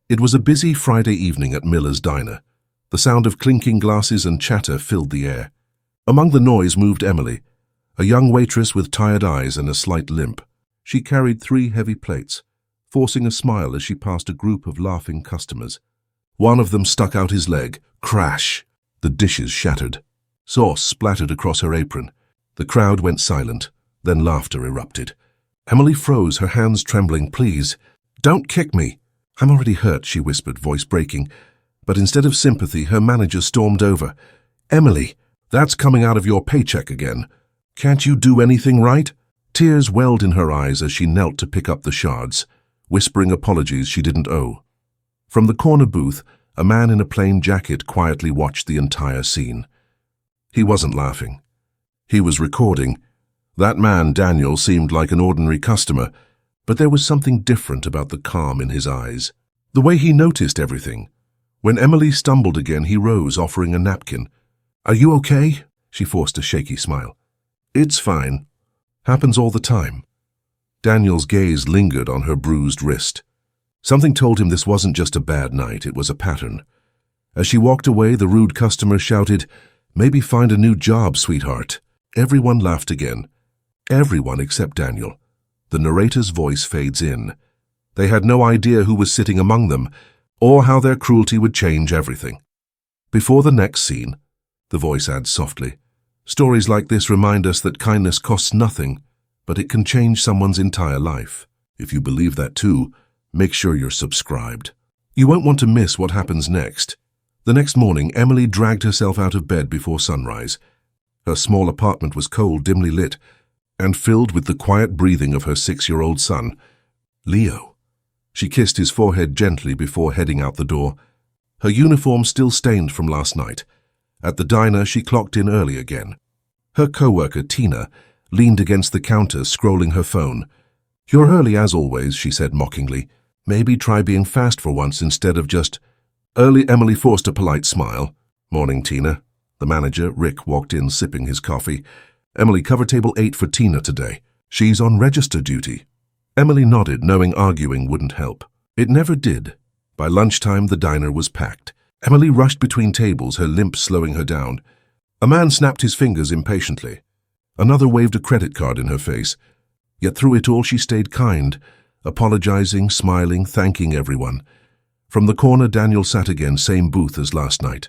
It was a busy Friday evening at Miller's Diner. The sound of clinking glasses and chatter filled the air. Among the noise moved Emily, a young waitress with tired eyes and a slight limp. She carried 3 heavy plates, forcing a smile as she passed a group of laughing customers. One of them stuck out his leg. Crash! The dishes shattered. Sauce splattered across her apron. The crowd went silent, then laughter erupted. Emily froze, her hands trembling. "Please, don't kick me." "I'm already hurt," she whispered, voice breaking. But instead of sympathy, her manager stormed over. "Emily, that's coming out of your paycheck again. Can't you do anything right?" Tears welled in her eyes as she knelt to pick up the shards, whispering apologies she didn't owe. From the corner booth, a man in a plain jacket quietly watched the entire scene. He wasn't laughing. He was recording. That man, Daniel, seemed like an ordinary customer, but there was something different about the calm in his eyes. The way he noticed everything. When Emily stumbled again, he rose, offering a napkin. "Are you okay?" She forced a shaky smile. "It's fine. Happens all the time." Daniel's gaze lingered on her bruised wrist. Something told him this wasn't just a bad night, it was a pattern. As she walked away, the rude customer shouted, "Maybe find a new job, sweetheart." Everyone laughed again. Everyone except Daniel. The narrator's voice fades in. They had no idea who was sitting among them, or how their cruelty would change everything. Before the next scene, the voice adds softly, "Stories like this remind us that kindness costs nothing, but it can change someone's entire life. If you believe that too, make sure you're subscribed. You won't want to miss what happens next." The next morning, Emily dragged herself out of bed before sunrise. Her small apartment was cold, dimly lit, and filled with the quiet breathing of her 6-year-old son, Leo. She kissed his forehead gently before heading out the door. Her uniform still stained from last night. At the diner, she clocked in early again. Her co-worker, Tina, leaned against the counter, scrolling her phone. "You're early as always," she said mockingly. "Maybe try being fast for once instead of just..." Early Emily forced a polite smile. "Morning, Tina." The manager, Rick, walked in, sipping his coffee. "Emily, cover table 8 for Tina today. She's on register duty." Emily nodded, knowing arguing wouldn't help. It never did. By lunchtime, the diner was packed. Emily rushed between tables, her limp slowing her down. A man snapped his fingers impatiently. Another waved a credit card in her face. Yet through it all, she stayed kind, apologizing, smiling, thanking everyone. From the corner, Daniel sat again, same booth as last night.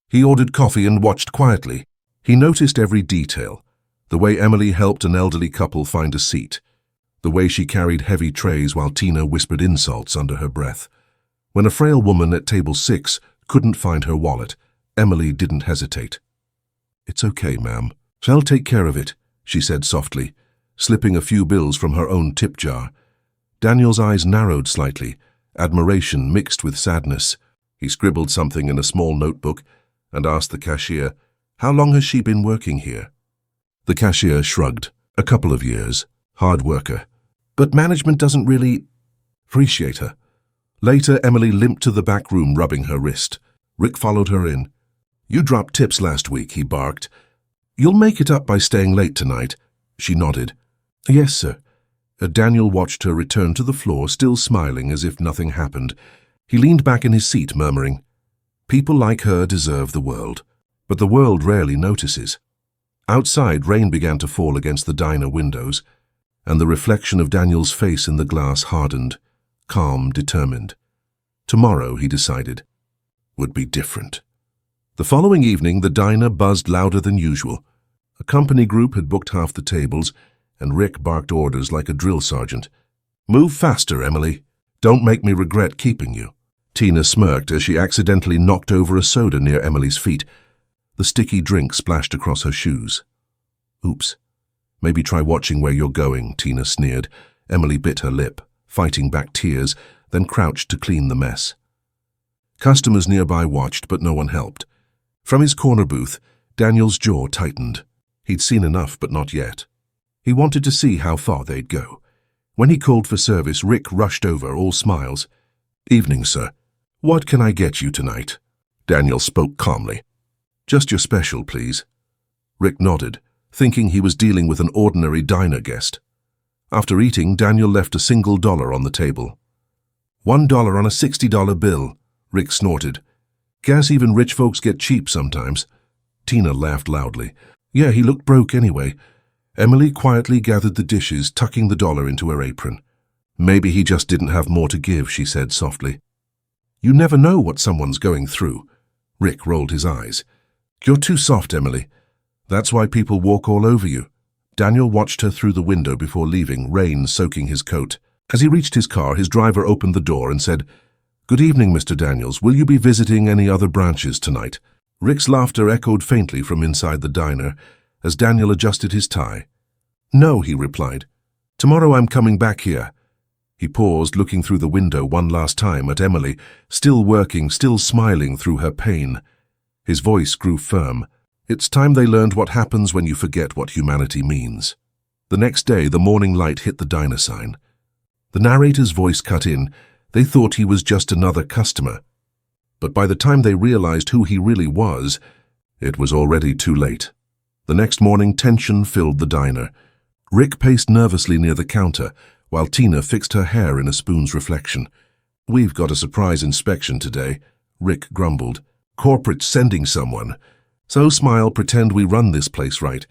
He ordered coffee and watched quietly. He noticed every detail. The way Emily helped an elderly couple find a seat. The way she carried heavy trays while Tina whispered insults under her breath. When a frail woman at table 6 couldn't find her wallet, Emily didn't hesitate. "It's okay, ma'am. I'll take care of it," she said softly, slipping a few bills from her own tip jar. Daniel's eyes narrowed slightly, admiration mixed with sadness. He scribbled something in a small notebook and asked the cashier, "How long has she been working here?" The cashier shrugged. "A couple of years. Hard worker. But management doesn't really appreciate her." Later, Emily limped to the back room, rubbing her wrist. Rick followed her in. "You dropped tips last week," he barked. "You'll make it up by staying late tonight." She nodded. "Yes, sir." Daniel watched her return to the floor, still smiling as if nothing happened. He leaned back in his seat, murmuring, "People like her deserve the world." But the world rarely notices. Outside, rain began to fall against the diner windows, and the reflection of Daniel's face in the glass hardened, calm, determined. Tomorrow, he decided, would be different. The following evening, the diner buzzed louder than usual. A company group had booked half the tables, and Rick barked orders like a drill sergeant. "Move faster, Emily. Don't make me regret keeping you." Tina smirked as she accidentally knocked over a soda near Emily's feet. The sticky drink splashed across her shoes. "Oops. Maybe try watching where you're going," Tina sneered. Emily bit her lip, fighting back tears, then crouched to clean the mess. Customers nearby watched, but no one helped. From his corner booth, Daniel's jaw tightened. He'd seen enough, but not yet. He wanted to see how far they'd go. When he called for service, Rick rushed over, all smiles. "Evening, sir. What can I get you tonight?" Daniel spoke calmly. "Just your special, please." Rick nodded, thinking he was dealing with an ordinary diner guest. After eating, Daniel left $1 on the table. $1 on a $60 bill, Rick snorted. Guess even rich folks get cheap sometimes. Tina laughed loudly. Yeah, he looked broke anyway. Emily quietly gathered the dishes, tucking the dollar into her apron. Maybe he just didn't have more to give, she said softly. You never know what someone's going through. Rick rolled his eyes. You're too soft, Emily. That's why people walk all over you. Daniel watched her through the window before leaving, rain soaking his coat. As he reached his car, his driver opened the door and said, Good evening, Mr. Daniels. Will you be visiting any other branches tonight? Rick's laughter echoed faintly from inside the diner as Daniel adjusted his tie. No, he replied. Tomorrow I'm coming back here. He paused, looking through the window one last time at Emily, still working, still smiling through her pain. His voice grew firm. It's time they learned what happens when you forget what humanity means. The next day, the morning light hit the diner sign. The narrator's voice cut in. They thought he was just another customer. But by the time they realized who he really was, it was already too late. The next morning, tension filled the diner. Rick paced nervously near the counter, while Tina fixed her hair in a spoon's reflection. We've got a surprise inspection today, Rick grumbled. Corporate's sending someone. So smile, pretend we run this place right.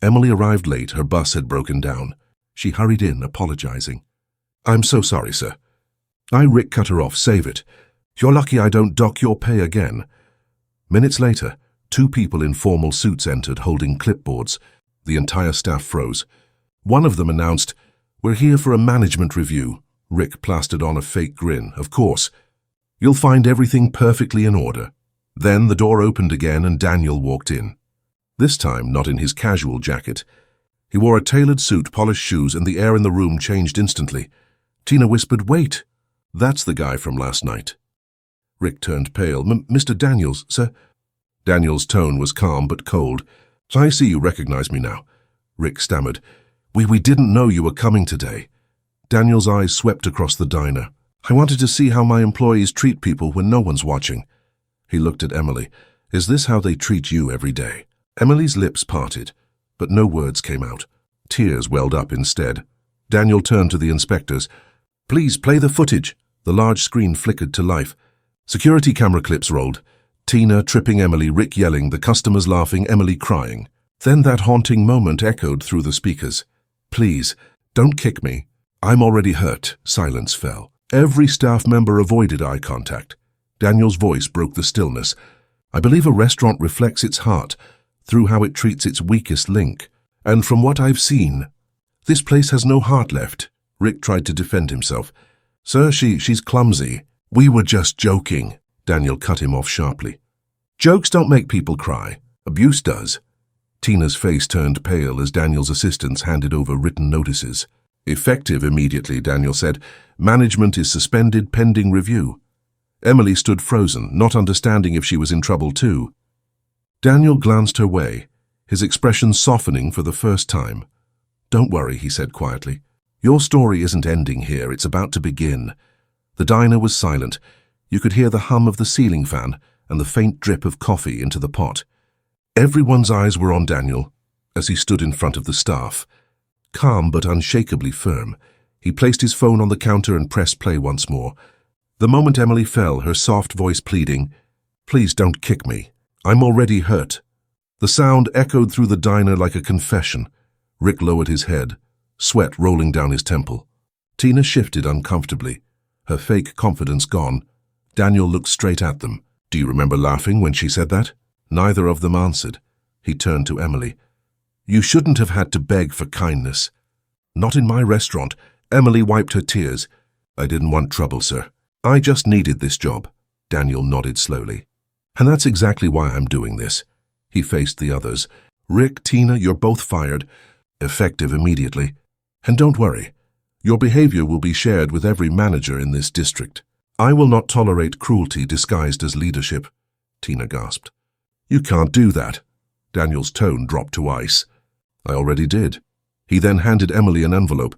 Emily arrived late. Her bus had broken down. She hurried in, apologizing. I'm so sorry, sir. Rick cut her off. Save it. You're lucky I don't dock your pay again. Minutes later, 2 people in formal suits entered, holding clipboards. The entire staff froze. One of them announced, We're here for a management review. Rick plastered on a fake grin. Of course. You'll find everything perfectly in order. Then the door opened again and Daniel walked in. This time not in his casual jacket. He wore a tailored suit, polished shoes, and the air in the room changed instantly. Tina whispered, Wait, that's the guy from last night. Rick turned pale. Mr. Daniels, sir? Daniel's tone was calm but cold. I see you recognize me now. Rick stammered. We didn't know you were coming today. Daniel's eyes swept across the diner. I wanted to see how my employees treat people when no one's watching. He looked at Emily. Is this how they treat you every day? Emily's lips parted, but no words came out. Tears welled up instead. Daniel turned to the inspectors. Please play the footage. The large screen flickered to life. Security camera clips rolled. Tina tripping Emily, Rick yelling, the customers laughing, Emily crying. Then that haunting moment echoed through the speakers. Please, don't kick me. I'm already hurt. Silence fell. Every staff member avoided eye contact. Daniel's voice broke the stillness. I believe a restaurant reflects its heart through how it treats its weakest link. And from what I've seen, this place has no heart left. Rick tried to defend himself. Sir, she's clumsy. We were just joking. Daniel cut him off sharply. Jokes don't make people cry. Abuse does. Tina's face turned pale as Daniel's assistants handed over written notices. Effective immediately, Daniel said. Management is suspended pending review. Emily stood frozen, not understanding if she was in trouble too. Daniel glanced her way, his expression softening for the first time. Don't worry, he said quietly. Your story isn't ending here, it's about to begin. The diner was silent. You could hear the hum of the ceiling fan and the faint drip of coffee into the pot. Everyone's eyes were on Daniel as he stood in front of the staff. Calm but unshakably firm, he placed his phone on the counter and pressed play once more. The moment Emily fell, her soft voice pleading, Please don't kick me. I'm already hurt. The sound echoed through the diner like a confession. Rick lowered his head, sweat rolling down his temple. Tina shifted uncomfortably, her fake confidence gone. Daniel looked straight at them. Do you remember laughing when she said that? Neither of them answered. He turned to Emily. You shouldn't have had to beg for kindness. Not in my restaurant. Emily wiped her tears. I didn't want trouble, sir. I just needed this job. Daniel nodded slowly. And that's exactly why I'm doing this. He faced the others. Rick, Tina, you're both fired. Effective immediately. And don't worry. Your behavior will be shared with every manager in this district. I will not tolerate cruelty disguised as leadership. Tina gasped. You can't do that. Daniel's tone dropped to ice. I already did. He then handed Emily an envelope.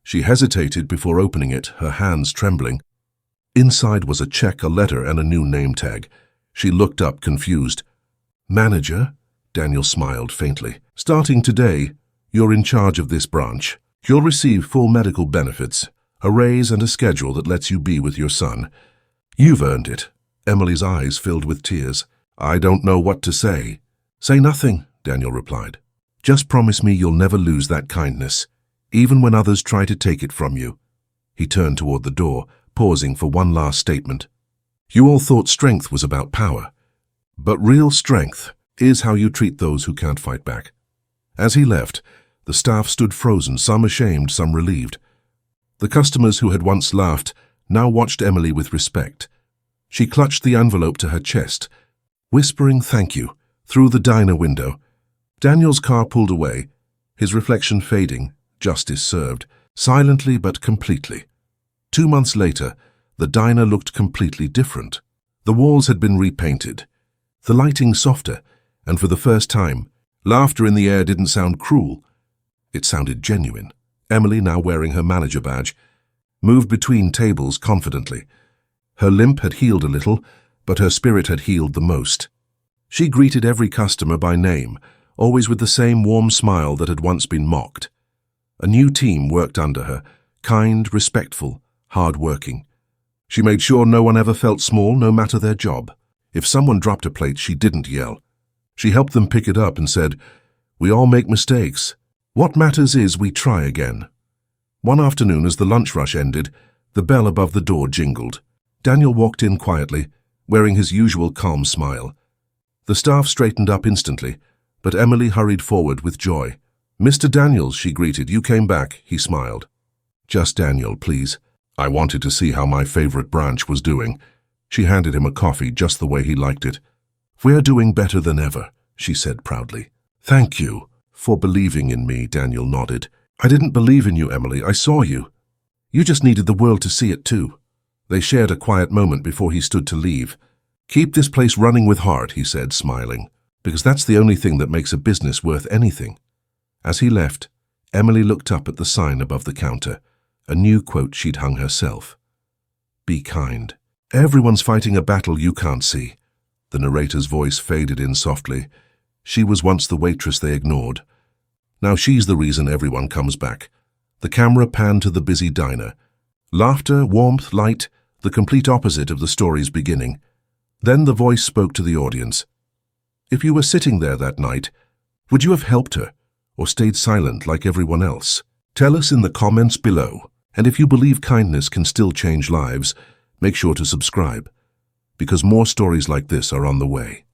She hesitated before opening it, her hands trembling. Inside was a check, a letter, and a new name tag. She looked up, confused. Manager? Daniel smiled faintly. Starting today, you're in charge of this branch. You'll receive full medical benefits, a raise and a schedule that lets you be with your son. You've earned it. Emily's eyes filled with tears. I don't know what to say. Say nothing, Daniel replied. Just promise me you'll never lose that kindness, even when others try to take it from you. He turned toward the door, pausing for one last statement. You all thought strength was about power, but real strength is how you treat those who can't fight back. As he left, the staff stood frozen, some ashamed, some relieved. The customers who had once laughed now watched Emily with respect. She clutched the envelope to her chest, whispering thank you through the diner window. Daniel's car pulled away, his reflection fading, justice served, silently but completely. 2 months later, the diner looked completely different. The walls had been repainted, the lighting softer, and for the first time, laughter in the air didn't sound cruel. It sounded genuine. Emily, now wearing her manager badge, moved between tables confidently. Her limp had healed a little, but her spirit had healed the most. She greeted every customer by name, always with the same warm smile that had once been mocked. A new team worked under her, kind, respectful, hard-working. She made sure no one ever felt small, no matter their job. If someone dropped a plate, she didn't yell. She helped them pick it up and said, "We all make mistakes. What matters is we try again." One afternoon, as the lunch rush ended, the bell above the door jingled. Daniel walked in quietly, wearing his usual calm smile. The staff straightened up instantly, but Emily hurried forward with joy. "Mr. Daniels," she greeted. "You came back," he smiled. "Just Daniel, please. I wanted to see how my favorite branch was doing." She handed him a coffee just the way he liked it. "We're doing better than ever," she said proudly. "Thank you for believing in me," Daniel nodded. "I didn't believe in you, Emily. I saw you. You just needed the world to see it too." They shared a quiet moment before he stood to leave. "Keep this place running with heart," he said, smiling, "because that's the only thing that makes a business worth anything." As he left, Emily looked up at the sign above the counter, a new quote she'd hung herself. "Be kind. Everyone's fighting a battle you can't see." The narrator's voice faded in softly. She was once the waitress they ignored. Now she's the reason everyone comes back. The camera panned to the busy diner. Laughter, warmth, light, the complete opposite of the story's beginning. Then the voice spoke to the audience. If you were sitting there that night, would you have helped her, or stayed silent like everyone else? Tell us in the comments below. And if you believe kindness can still change lives, make sure to subscribe, because more stories like this are on the way.